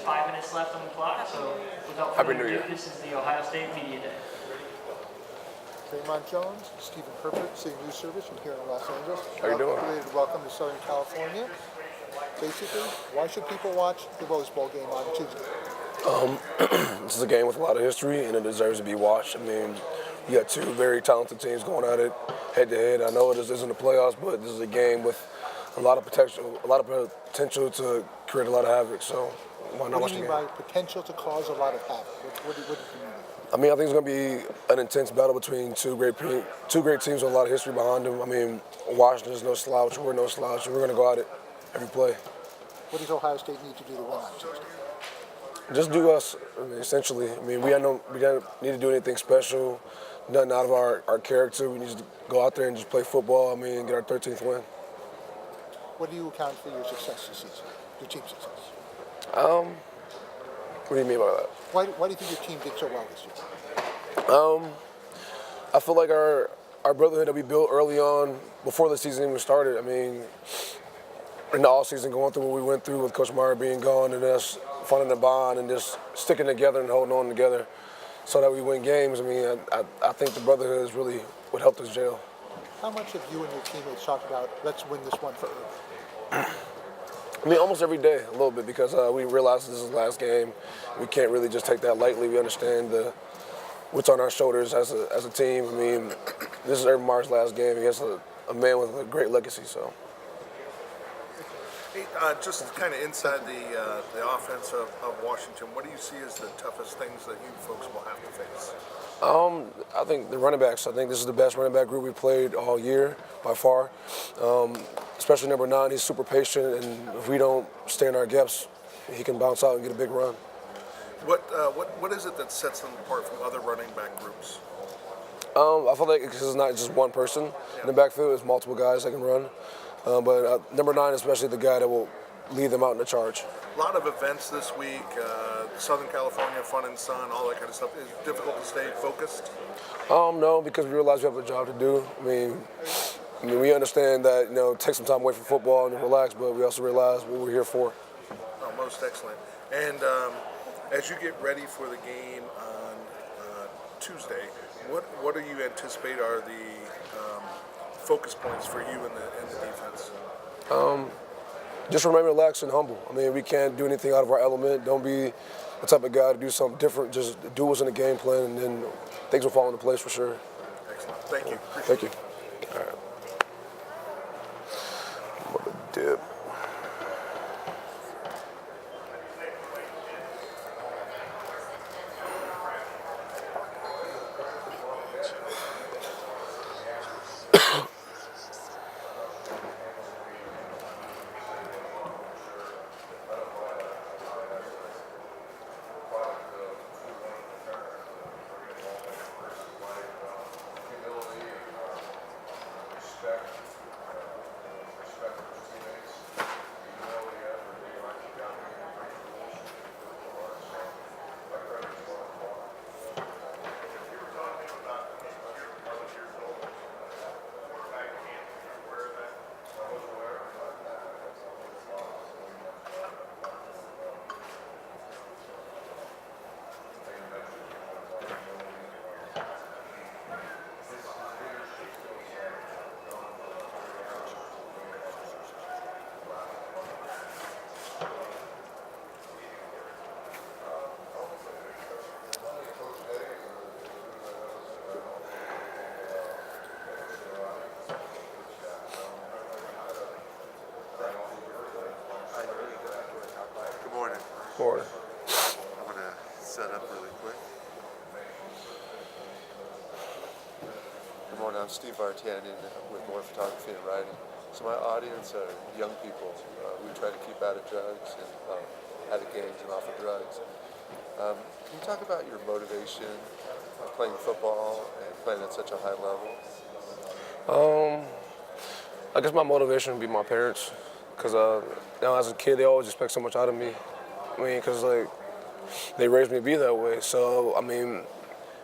5 minutes left on the clock, so without Happy further New ado, Year. this is the Ohio State Media Day. Dre'mont Jones, Stephen Herbert, City News Service from here in Los Angeles. How you doing? Belated welcome to Southern California. Basically, why should people watch the Rose Bowl game on Tuesday? This is a game with a lot of history, and it deserves to be watched. I mean, you got two very talented teams going at it head-to-head. I know it isn't the playoffs, but this is a game with a lot of potential to create a lot of havoc. So why not What watch do the you game? mean by potential to cause a lot of havoc? What do you mean? I mean, I think it's going to be an intense battle between two great teams with a lot of history behind them. I mean, Washington's no slouch. We're no slouch. We're going to go at it every play. What does Ohio State need to do to win on Tuesday? Just do us, essentially. I mean, we don't need to do anything special, nothing out of our character. We need to go out there and just play football. I mean, get our 13th win. What do you account for your success this season, your team's success? What do you mean by that? Why do you think your team did so well this year? I feel like our brotherhood that we built early on, before the season even started, I mean, in the off-season going through what we went through with Coach Meyer being gone and us finding a bond and just sticking together and holding on together so that we win games. I mean, I think the brotherhood is really what helped us gel. How much have you and your teammates talked about, let's win this one for Urban? I mean, almost every day, a little bit, because we realize this is the last game. We can't really just take that lightly. We understand what's on our shoulders as a team. I mean, this is Urban Meyer's last game against a man with a great legacy. So. Hey, just kind of inside the offense of Washington, what do you see as the toughest things that you folks will have to face? I think the running backs. I think this is the best running back group we've played all year by far. Especially number 9, he's super patient, and if we don't stay in our gaps, he can bounce out and get a big run. What is it that sets them apart from other running back groups? I feel like because it's not just one person in the backfield, it's multiple guys that can run. But number 9, especially the guy that will lead them out in the charge. A lot of events this week, Southern California, fun and sun, all that kind of stuff. Is it difficult to stay focused? No, because we realize we have a job to do. I mean, we understand that, take some time away from football and relax, but we also realize what we're here for. Oh, most excellent. And as you get ready for the game on Tuesday, what do you anticipate are the focus points for you in the defense? Just remain relaxed and humble. I mean, we can't do anything out of our element. Don't be the type of guy to do something different. Just do what's in the game plan, and then things will fall into place for sure. Excellent. Thank you. Thank you. All right. What a dip. Morning. I'm going to set up really quick. Good morning, I'm Steve Vartanian with More Photography and Writing. So my audience are young people who try to keep out of drugs and out of gangs and off of drugs. Can you talk about your motivation playing football and playing at such a high level? I guess my motivation would be my parents, because as a kid they always expect so much out of me. I mean, because they raised me to be that way. So I mean,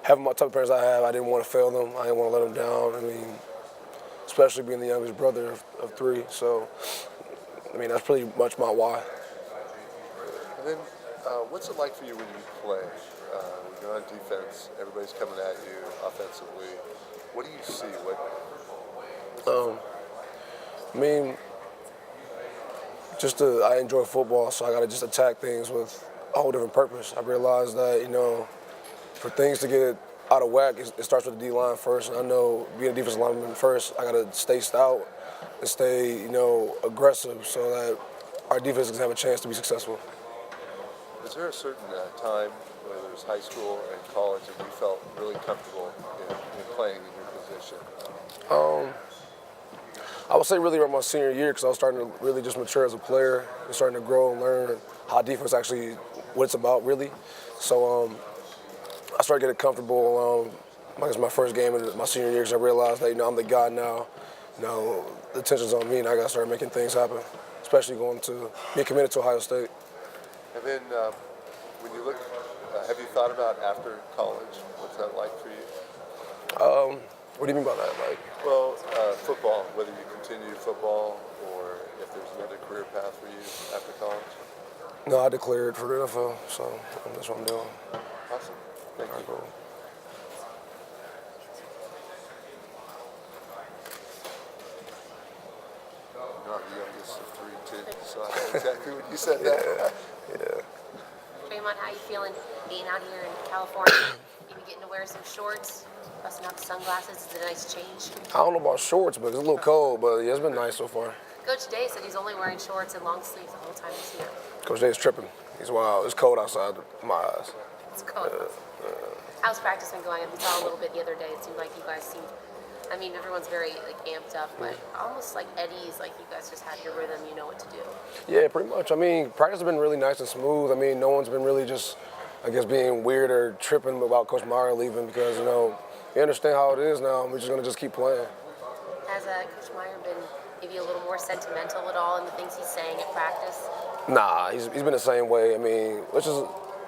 having my type of parents I have, I didn't want to fail them. I didn't want to let them down. I mean, especially being the youngest brother of 3. So I mean, that's pretty much my why. And then What's it like for you when you play? When you're on defense, everybody's coming at you offensively. What do you see? I mean, I enjoy football, so I got to just attack things with a whole different purpose. I realized that, for things to get out of whack, it starts with the D-line first. And I know being a defensive lineman first, I got to stay stout and stay, aggressive so that our defense can have a chance to be successful. Is there a certain time, whether it was high school and college, that you felt really comfortable in playing in your position? I would say really around my senior year because I was starting to really just mature as a player and starting to grow and learn how defense actually, what it's about really. So I started getting comfortable. I guess my first game in my senior year because I realized that, I'm the guy now. The attention's on me and I got to start making things happen, especially being committed to Ohio State. And then when you look, have you thought about after college? What's that like for you? What do you mean by that? Well, football, whether you continue football or if there's another career path for you after college? No, I declared for the NFL, so that's what I'm doing. Awesome. Thank you. Cool. You're not the youngest of three, too, so I know exactly when you said that. Yeah. Dre'mont, how you feeling being out here in California? Maybe getting to wear some shorts, busting out the sunglasses. It's a nice change. I don't know about shorts, but it's a little cold, but yeah, it's been nice so far. Coach Day said he's only wearing shorts and long sleeves the whole time he's here. Coach Day's tripping. He's wild. It's cold outside my eyes. It's cold. How's practice been going? We saw a little bit the other day. It seemed like you guys everyone's very amped up, but almost like Eddie's, like you guys just have your rhythm, you know what to do. Yeah, pretty much. Practice has been really nice and smooth. No one's been really just, being weird or tripping about Coach Meyer leaving because, we understand how it is now. We're just going to just keep playing. Has Coach Meyer been maybe a little more sentimental at all in the things he's saying at practice? Nah, he's been the same way. Which is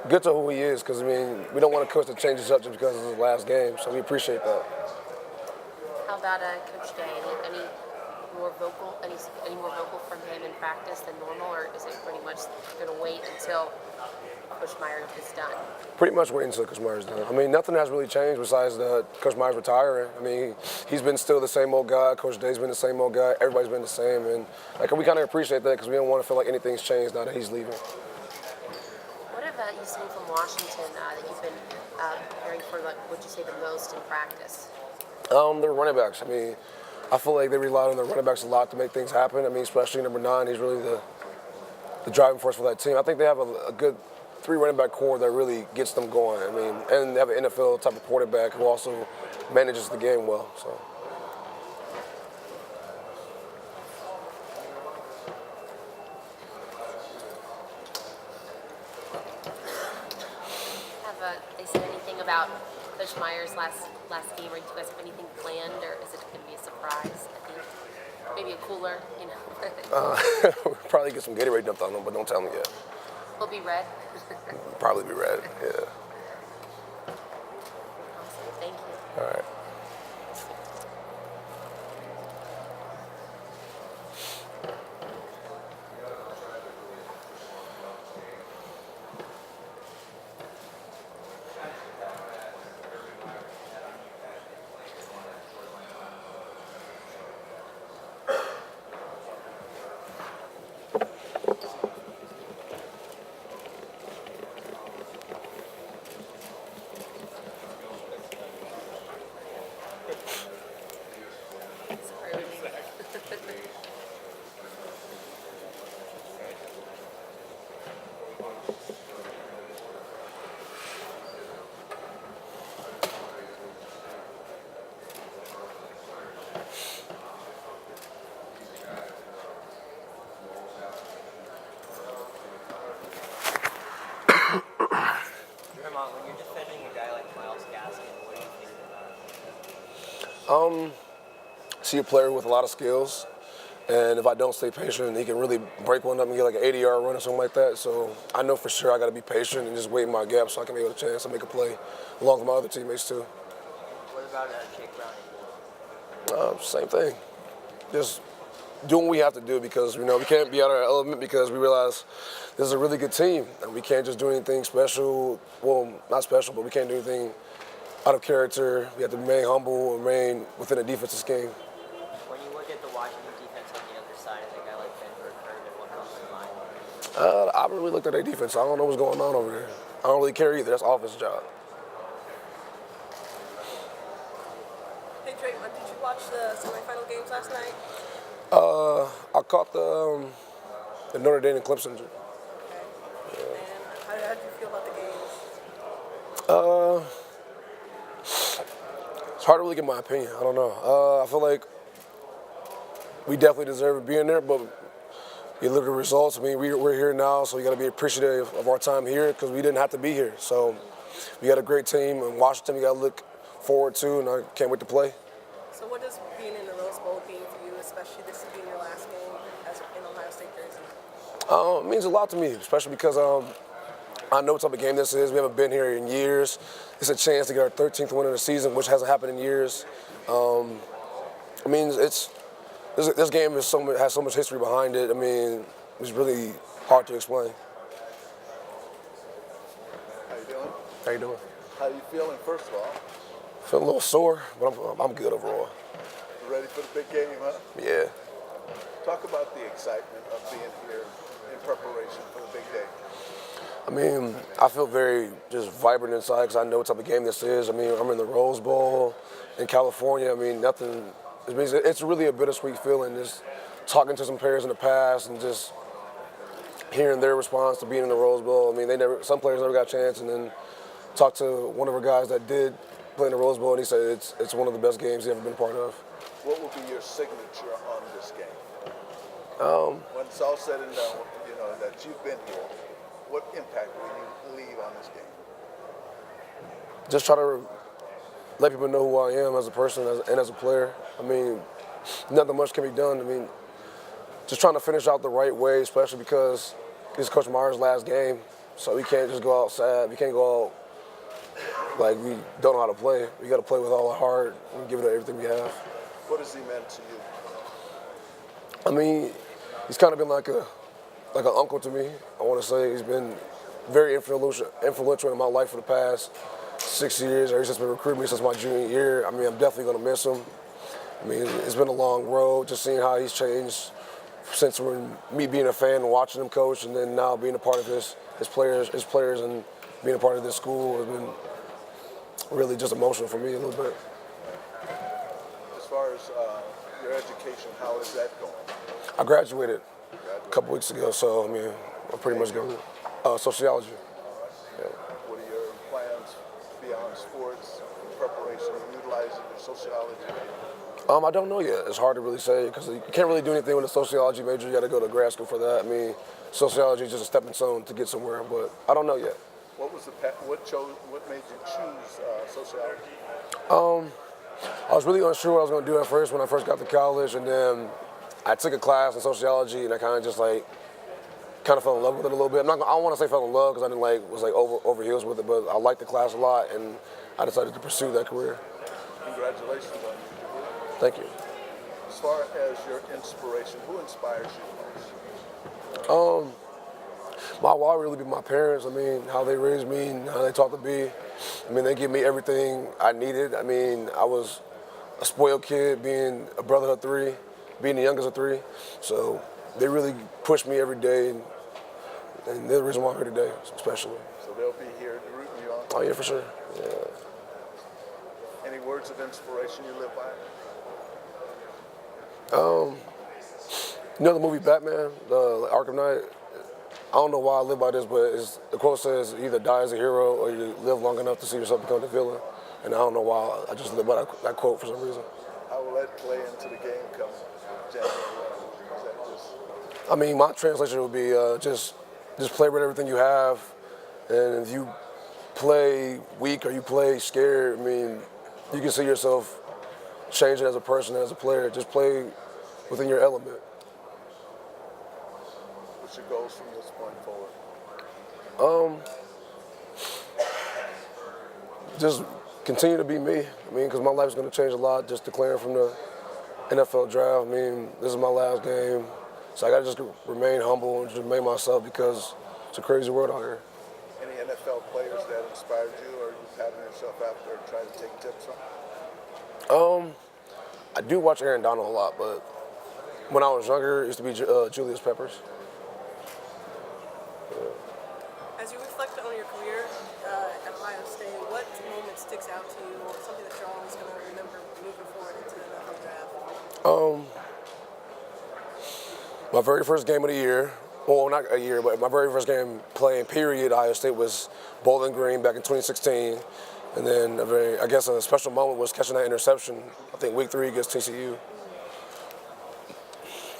good to who he is because, we don't want a coach to change his up just because it's his last game, so we appreciate that. How about Coach Day? Any more vocal from him in practice than normal, or is it pretty much going to wait until Coach Meyer is done? Pretty much waiting until Coach Meyer's done. Nothing has really changed besides that Coach Meyer's retiring. He's been still the same old guy. Coach Day's been the same old guy. Everybody's been the same, and we kind of appreciate that because we don't want to feel like anything's changed now that he's leaving. What have you seen from Washington that you've been preparing for? Would you say the most in practice? They're running backs. I feel like they relied on their running backs a lot to make things happen. Especially number 9. He's really the driving force for that team. I think they have a good 3 running back core that really gets them going. And they have an NFL type of quarterback who also manages the game well. So. Have they said anything about Coach Meyer's last game, or do you guys have anything planned, or is it going to be a surprise? I think maybe a cooler, We'll probably get some Gatorade dumped on them, but don't tell me yet. Will be red. Probably be red, yeah. Awesome. Thank you. All right. Dre'mont, when you're defending a guy like Miles Gaskin, what do you think about it? See a player with a lot of skills, and if I don't stay patient, he can really break one up and get like an 80-yard run or something like that. So I know for sure I got to be patient and just wait my gap so I can be able to chance to make a play along with my other teammates too. What about Jake Browning? Same thing. Just doing what we have to do because we can't be out of our element because we realize this is a really good team and we can't just do anything special. Well, not special, but we can't do anything out of character. We have to remain humble and remain within a defensive scheme. When you look at the Washington defense on the other side, I think I like Denver and what comes to mind. I haven't really looked at their defense. I don't know what's going on over there. I don't really care either. That's offense job. Hey Dre'mont, did you watch the semifinal games last night? I caught the Notre Dame and Clemson. Okay. And how did you feel about the games? It's hard to really get my opinion. I don't know. I feel like we definitely deserve being there, but you look at the results. I mean, we're here now, so we got to be appreciative of our time here because we didn't have to be here. So we got a great team in Washington. We got to look forward to, and I can't wait to play. So what does being in the Rose Bowl mean for you, especially this being your last game as in Ohio State jersey? It means a lot to me, especially because I know what type of game this is. We haven't been here in years. It's a chance to get our 13th win of the season, which hasn't happened in years. I mean, this game has so much history behind it. I mean, it's really hard to explain. How you doing? How you doing? How you feeling, first of all? Feeling a little sore, but I'm good overall. Ready for the big game, huh? Yeah. Talk about the excitement of being here in preparation for the big day. I mean, I feel very just vibrant inside because I know what type of game this is. I mean, I'm in the Rose Bowl in California. I mean, nothing. It means it's really a bittersweet feeling just talking to some players in the past and just hearing their response to being in the Rose Bowl. I mean, some players never got a chance, and then talked to one of our guys that did play in the Rose Bowl, and he said it's one of the best games he's ever been a part of. What will be your signature on this game? When it's all said and done, that you've been here, what impact will you leave on this game? Just try to let people know who I am as a person and as a player. I mean, nothing much can be done. I mean, just trying to finish out the right way, especially because it's Coach Meyer's last game, so we can't just go out sad. We can't go out like we don't know how to play. We got to play with all our heart and give it everything we have. What has he meant to you? I mean, he's kind of been like an uncle to me. I want to say he's been very influential in my life for the past 6 years. He's just been recruiting me since my junior year. I mean, I'm definitely going to miss him. I mean, it's been a long road, just seeing how he's changed since me being a fan and watching him coach, and then now being a part of his players and being a part of this school has been really just emotional for me a little bit. As far as your education, how is that going? I graduated a couple weeks ago, so I mean, I'm pretty much going sociology. Yeah. What are your plans beyond sports, preparation, utilizing your sociology? I don't know yet. It's hard to really say because you can't really do anything with a sociology major. You got to go to grad school for that. I mean, sociology is just a stepping stone to get somewhere, but I don't know yet. What made you choose sociology? I was really unsure what I was going to do at first when I first got to college, and then I took a class in sociology, and I kind of fell in love with it a little bit. I don't want to say fell in love because I didn't was over heels with it, but I liked the class a lot, and I decided to pursue that career. Congratulations on you. Thank you. As far as your inspiration, who inspires you most? My why really be my parents. I mean, how they raised me and how they taught to be. I mean, they give me everything I needed. I mean, I was a spoiled kid, being a brother of three, being the youngest of three. So they really pushed me every day, and they're the reason why I'm here today, especially. So they'll be here rooting you on? Oh, yeah, for sure. Yeah. Any words of inspiration you live by? You know the movie Batman, the Arkham Knight? I don't know why I live by this, but the quote says, either die as a hero or you live long enough to see yourself become the villain. And I don't know why, I just live by that quote for some reason. How will that play into the game come January 1? Is that just... I mean, my translation would be just play with everything you have. And if you play weak or you play scared, I mean, you can see yourself changing as a person, as a player. Just play within your element. What's your goals from this point forward? Just continue to be me. I mean, because my life's going to change a lot just declaring from the NFL draft. I mean, this is my last game, so I got to just remain humble and just remain myself because it's a crazy world out here. Any NFL players that inspired you, or you patting yourself out there trying to take tips from? I do watch Aaron Donald a lot, but when I was younger, it used to be Julius Peppers. As you reflect on your career at Ohio State, what moment sticks out to you, or something that you're always going to remember moving forward into the NFL draft? My very first game of the year, well, not a year, but my very first game playing, period, Ohio State was Bowling Green back in 2016. And then a special moment was catching that interception, I think week 3 against TCU.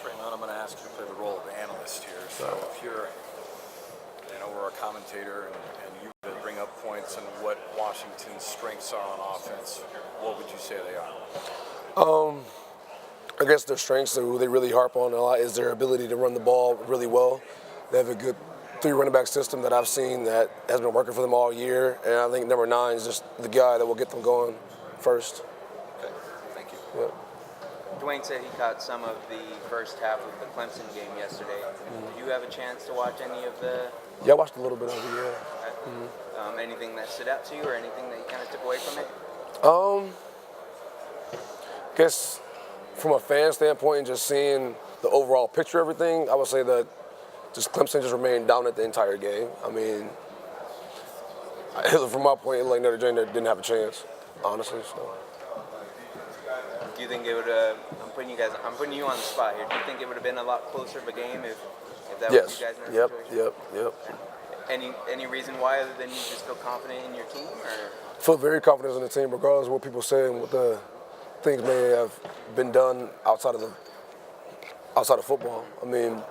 Dre'mont, I'm going to ask you to play the role of analyst here. So if you're, we're a commentator and you could bring up points on what Washington's strengths are on offense, what would you say they are? I guess their strengths that they really harp on a lot is their ability to run the ball really well. They have a good 3 running back system that I've seen that has been working for them all year, and I think number 9 is just the guy that will get them going first. Okay, thank you. Yeah. Dwayne said he caught some of the first half of the Clemson game yesterday. Did you have a chance to watch any of the? Yeah, I watched a little bit of it, yeah. Anything that stood out to you, or anything that you kind of took away from it? I guess from a fan standpoint and just seeing the overall picture of everything, I would say that just Clemson just remained dominant the entire game. I mean, from my point, like Notre Dame didn't have a chance, honestly. So. Do you think it would? I'm putting you on the spot here. Do you think it would have been a lot closer of a game if that was you guys in that situation? Yep. Any reason why, other than you just feel confident in your team, or? I feel very confident in the team, regardless of what people say and what the things may have been done outside of football. I mean,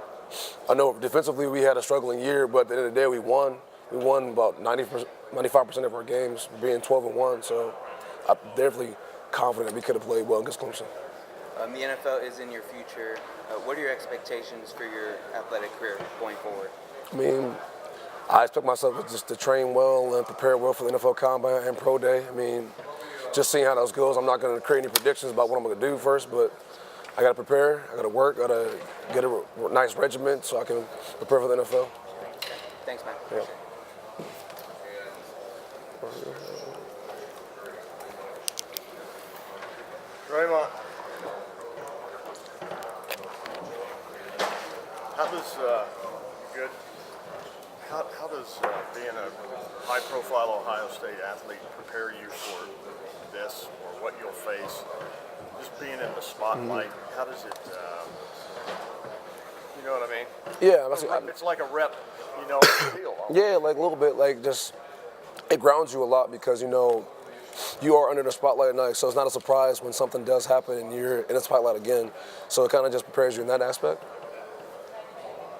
I know defensively we had a struggling year, but at the end of the day we won. We won about 95% of our games, being 12-1. So I'm definitely confident that we could have played well against Clemson. The NFL is in your future. What are your expectations for your athletic career going forward? I mean, I expect myself just to train well and prepare well for the NFL Combine and Pro Day. I mean, just seeing how those goes. I'm not going to create any predictions about what I'm going to do first, but I got to prepare. I got to work. I got to get a nice regiment so I can prepare for the NFL. Thanks, man. Yeah. Dre'mont, how does how does being a high-profile Ohio State athlete prepare you for this or what you'll face? Just being in the spotlight, how does it? You know what I mean? Yeah, it's like a rep, deal. Yeah, like a little bit, like just it grounds you a lot because you are under the spotlight at night, so it's not a surprise when something does happen and you're in the spotlight again. So it kind of just prepares you in that aspect.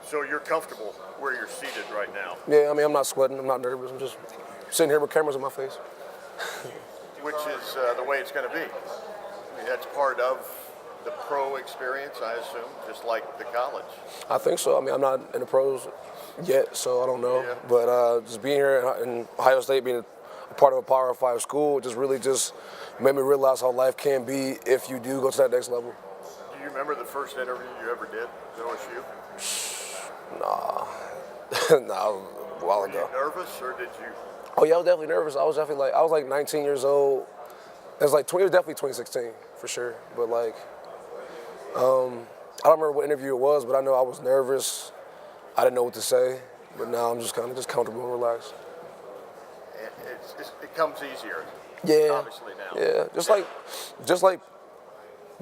So you're comfortable where you're seated right now? Yeah, I mean, I'm not sweating, I'm not nervous, I'm just sitting here with cameras in my face. Which is the way it's going to be. I mean, that's part of the pro experience, I assume, just like the college. I think so. I mean, I'm not in the pros yet, so I don't know. Yeah. But just being here in Ohio State, being a part of a Power 5 school, just really just made me realize how life can be if you do go to that next level. Do you remember the first interview you ever did at OSU? Nah, a while ago. Were you nervous, or did you? Oh yeah, I was definitely nervous. I was like 19 years old. It was definitely 2016 for sure. But I don't remember what interview it was, but I know I was nervous. I didn't know what to say, but now I'm just kind of comfortable and relaxed. It comes easier. Yeah. Obviously now. Yeah, just like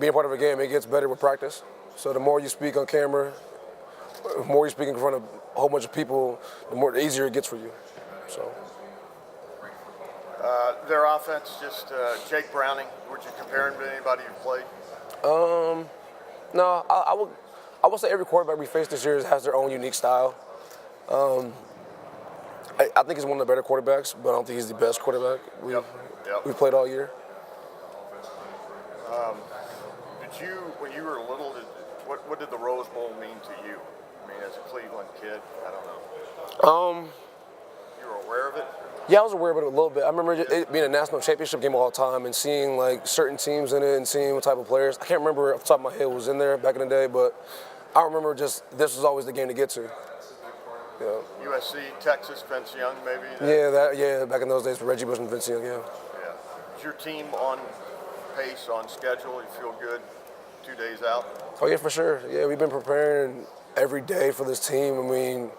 being part of a game, it gets better with practice. So the more you speak on camera, the more you speak in front of a whole bunch of people, the easier it gets for you. So. Their offense, just Jake Browning. Would you compare him to anybody you've played? No, I would say every quarterback we face this year has their own unique style. I think he's one of the better quarterbacks, but I don't think he's the best quarterback we've played all year. Did you, when you were little, what did the Rose Bowl mean to you? I mean, as a Cleveland kid, I don't know. You were aware of it? Yeah, I was aware of it a little bit. I remember it being a national championship game all the time and seeing like certain teams in it and seeing what type of players. I can't remember off the top of my head who was in there back in the day, but I remember just this was always the game to get to. Yeah. USC, Texas, Vince Young, maybe. Yeah, back in those days for Reggie Bush and Vince Young. Yeah. Yeah. Is your team on pace, on schedule? You feel good 2 days out? Oh yeah, for sure. Yeah, we've been preparing every day for this team. I mean,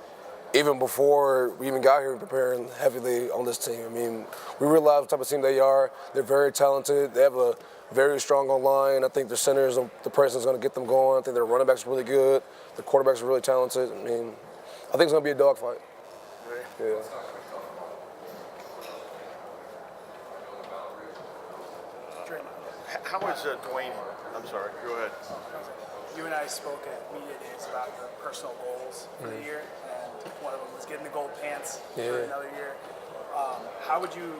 even before we even got here, preparing heavily on this team. I mean, we realize what type of team they are. They're very talented. They have a very strong line. I think the centers, the person is going to get them going. I think their running backs are really good. The quarterbacks are really talented. I mean, I think it's going to be a dogfight. Yeah. How is Dwayne? I'm sorry. Go ahead. You and I spoke at media days about your personal goals for the year, and one of them was getting the gold pants for another year. How would you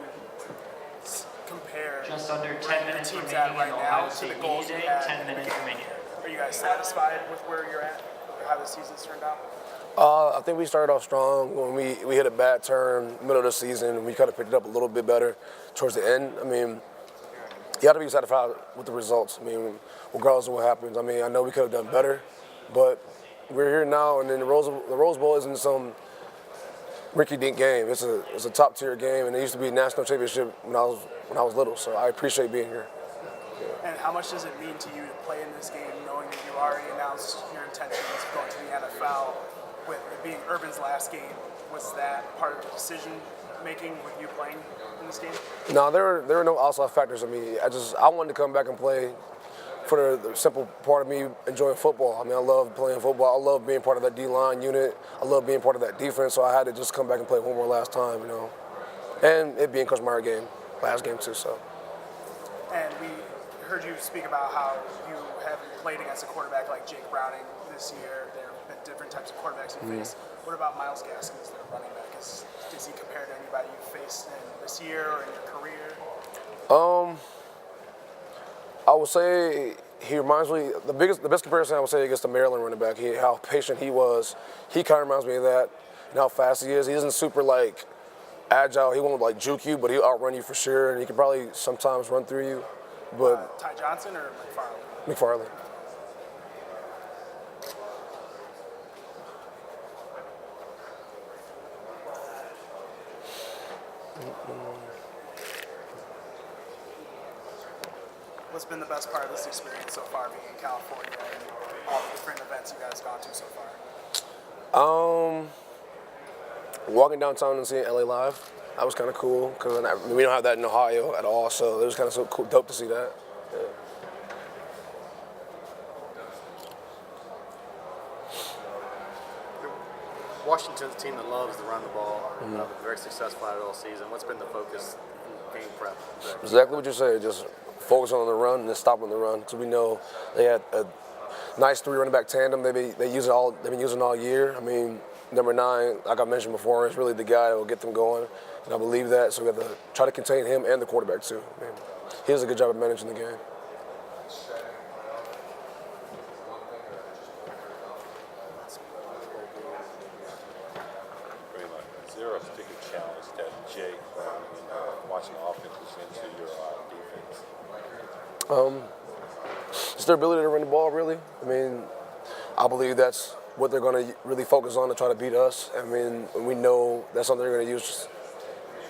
compare just under 10 where minutes the team's remaining at right in now Ohio to State the goals you had 10 minutes remaining. Are you guys satisfied with where you're at, how the season's turned out? I think we started off strong when we hit a bad turn middle of the season, and we kind of picked it up a little bit better towards the end. I mean, you got to be satisfied with the results. I mean, regardless of what happens. I mean, I know we could have done better, but we're here now, and then the Rose Bowl isn't some rinky-dink game. It's a top-tier game, and it used to be a national championship when I was little. So I appreciate being here. And how much does it mean to you to play in this game, knowing that you already announced your intentions of going to the NFL? With it being Urban's last game, was that part of the decision making with you playing in this game? No, there were no outside factors. I mean, I wanted to come back and play for the simple part of me enjoying football. I mean, I love playing football. I love being part of that D-line unit. I love being part of that defense. So I had to just come back and play one more last time, you know. And it being Coach Meyer game, last game too. So. And we heard you speak about how you haven't played against a quarterback like Jake Browning this year. There have been different types of quarterbacks you face. What about Myles Gaskins, their running back? Is he compared to anybody you faced in this year or in your career? I would say he reminds me the best comparison I would say against the Maryland running back. How patient he was. He kind of reminds me of that, and how fast he is. He isn't super like agile. He won't like juke you, but he'll outrun you for sure, and he can probably sometimes run through you. But Ty Johnson or McFarland? McFarland. What's been the best part of this experience so far, being in California and all the different events you guys have gone to so far? Walking downtown and seeing LA live. That was kind of cool because we don't have that in Ohio at all, so it was kind of so cool, dope to see that. Yeah. Washington's a team that loves to run the ball. Been very successful at it all season. What's been the focus in game prep? Exactly what you said. Just focus on the run and then stop on the run because we know they had a nice 3 running back tandem. They've been using all year. I mean, number 9, like I mentioned before, is really the guy that will get them going, and I believe that. So we have to try to contain him and the quarterback too. I mean, he does a good job of managing the game. Is there a particular challenge that Jake watching offense presents to your defense? It's their ability to run the ball, really. I mean, I believe that's what they're going to really focus on to try to beat us. I mean, we know that's something they're going to use.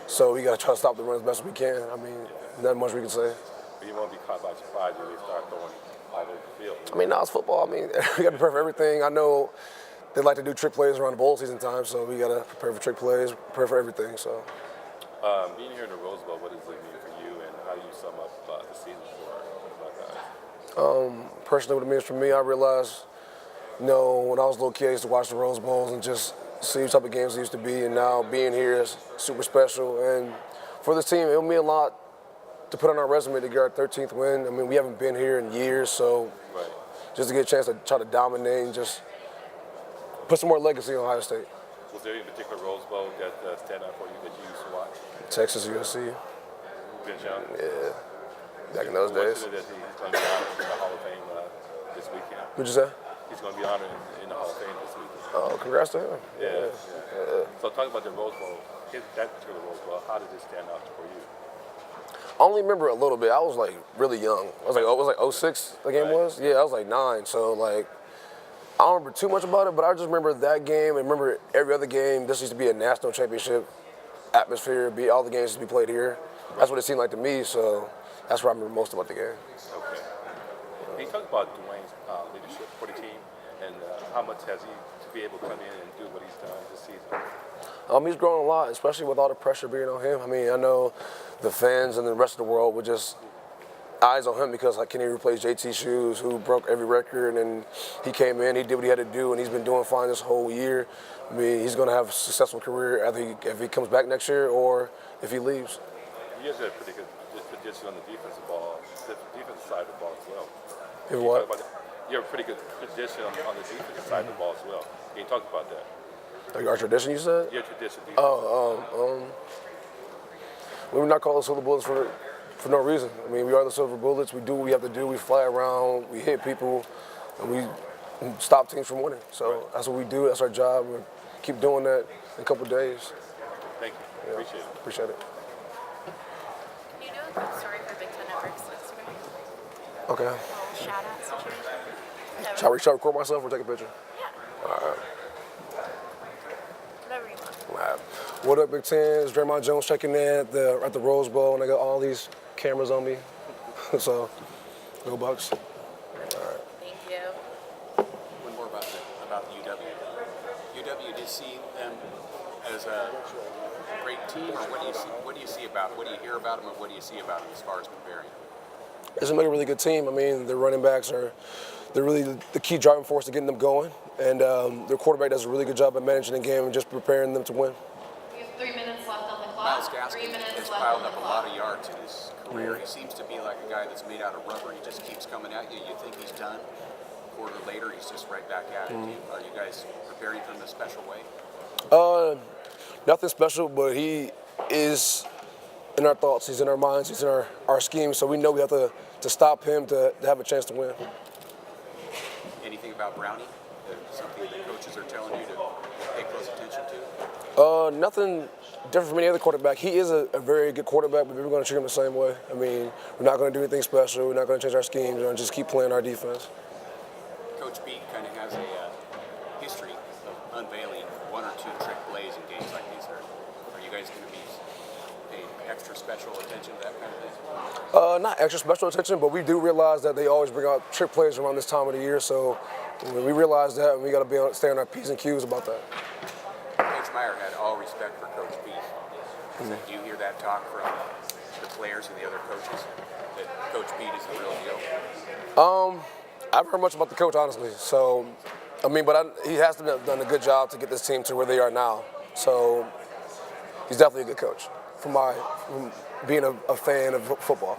So we got to try to stop the run as best we can. I mean, not much we can say. But you won't be caught by surprise when they start throwing all over the field. I mean, now it's football. I mean, we got to prepare for everything. I know they like to do trick plays around the bowl season time, so we got to prepare for trick plays, prepare for everything. So. Being here in the Rose Bowl, what does it mean for you, and how do you sum up the season for Buckeyes? Personally, what it means for me, I realized, when I was a little kid, I used to watch the Rose Bowls and just see what type of games it used to be, and now being here is super special. And for this team, it'll mean a lot to put on our resume to get our 13th win. I mean, we haven't been here in years, so just to get a chance to try to dominate and just put some more legacy on Ohio State. Was there any particular Rose Bowl that stand out for you that you used to watch? Texas, USC. Vince Young? Yeah, back in those days. He's going to be honored in the Hall of Fame this weekend. What'd you say? He's going to be honored in the Hall of Fame this weekend. Oh, congrats to him. Yeah. So talk about the Rose Bowl that particular Rose Bowl, how did it stand out for you? I only remember a little bit. I was like really young. It was like '06 the game was? Yeah, I was like 9. So like, I don't remember too much about it, but I just remember that game and remember every other game. This used to be a national championship atmosphere. All the games used to be played here. That's what it seemed like to me. So that's what I remember most about the game. Okay. Can you talk about Dwayne's leadership for the team and how much has he to be able to come in and do what he's done this season? He's grown a lot, especially with all the pressure being on him. I mean, I know the fans and the rest of the world were just eyes on him because like, can he replace JT Shoes, who broke every record, and he came in, he did what he had to do, and he's been doing fine this whole year. I mean, he's going to have a successful career either if he comes back next year or if he leaves. You guys had a pretty good tradition on the defensive side of the ball as well. You have a pretty good tradition on the defensive side of the ball as well. Can you talk about that? Like our tradition, you said? Your tradition. We were not called the Silver Bullets for no reason. I mean, we are the Silver Bullets. We do what we have to do. We fly around, we hit people, and we stop teams from winning. So that's what we do. That's our job. We'll keep doing that in a couple of days. Thank you. Yeah. Appreciate it. Appreciate it. Can you do a quick story for Big Ten Network's Instagram? Okay. A little shout out situation? Shall I record myself or take a picture? Yeah. All right. Whatever you want. All right. What up, Big Ten? It's Dre'mont Jones checking in at the Rose Bowl, and I got all these cameras on me. So, go Bucks. All right. Thank you. One more about the UW. UW, do you see them as a great team, or what do you see about them? What do you hear about them, and what do you see about them as far as preparing? It's a really good team. I mean, their running backs they're really the key driving force to getting them going, and their quarterback does a really good job at managing the game and just preparing them to win. We have 3 minutes left on the clock. Miles Gaskin has piled up a lot of yards in his career. He seems to be like a guy that's made out of rubber. He just keeps coming at you. You think he's done. A quarter later, he's just right back at it. Are you guys preparing for him in a special way? Nothing special, but he is in our thoughts. He's in our minds. He's in our scheme. So we know we have to stop him to have a chance to win. Anything about Brownie? Something that coaches are telling you to pay close attention to? Nothing different from any other quarterback. He is a very good quarterback, but we're going to treat him the same way. I mean, we're not going to do anything special. We're not going to change our schemes. We're going to just keep playing our defense. Coach Beat kind of has a history of unveiling 1 or 2 trick plays in games like these. Are you guys going to be paying extra special attention to that kind of thing? Not extra special attention, but we do realize that they always bring out trick plays around this time of the year. So we realize that, and we got to stay on our P's and Q's about that. Coach Meyer had all respect for Coach Beat. Do you hear that talk from the players and the other coaches that Coach Beat is the real deal? I've heard much about the coach, honestly. So, I mean, but he has to have done a good job to get this team to where they are now. So, he's definitely a good coach from being a fan of football.